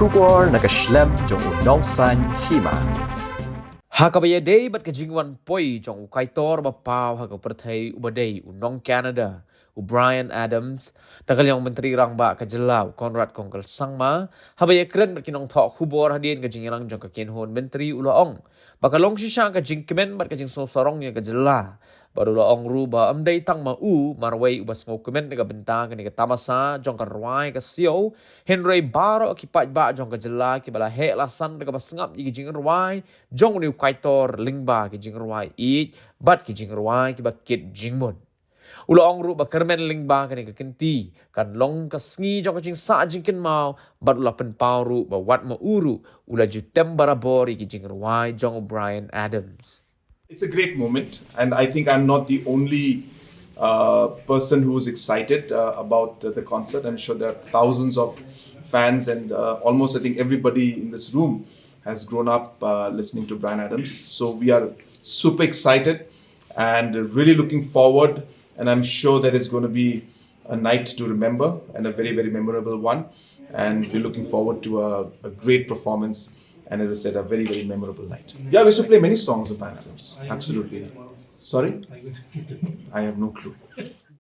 Kubor nakaslem jong unongsan Hima. Hakabaya day bat ka jingwan poi jong ukaitor bapaw hakaperthai ubadai unong Canada Bryan Adams nagalyang menteri rang ba ka Jylla Conrad kongkal sangma habaya kren bat kinong thok hubor hadien ka jinglang jong ka kinhon menteri ulaong bakalong sisang ka Kmen bat ka jing sorong nya ka Jylla baru laong ru ba amday tang mau marway ubas ngo Kmen nga bentang ka tamasa jong ka ruai ka sio Henry baro kipat ba jong ka Jylla ki bala he lasan ka basngap ki jing ruai jong ni kaitor lingba ki jing ruai i bat ki jing ruai ki bakit jingmon Ulaong ru ba Kyrmen lingba ka kenti kan long kasngi jong ka Jingsah Jingkynmaw bat ula penpaw ru ba wat mauru ula jutem barabori ki jing ruai jong Bryan Adams. It's a great moment, and I think I'm not the only person who's excited about the concert. I'm sure there are thousands of fans, and almost I think everybody in this room has grown up listening to Bryan Adams. So we are super excited and really looking forward, and I'm sure that it's going to be a night to remember and a very, very memorable one. And we're looking forward to a great performance. And as I said, a very, very memorable night. Yeah, we used to play many songs of Bryan Adams. Absolutely. Sorry? I have no clue.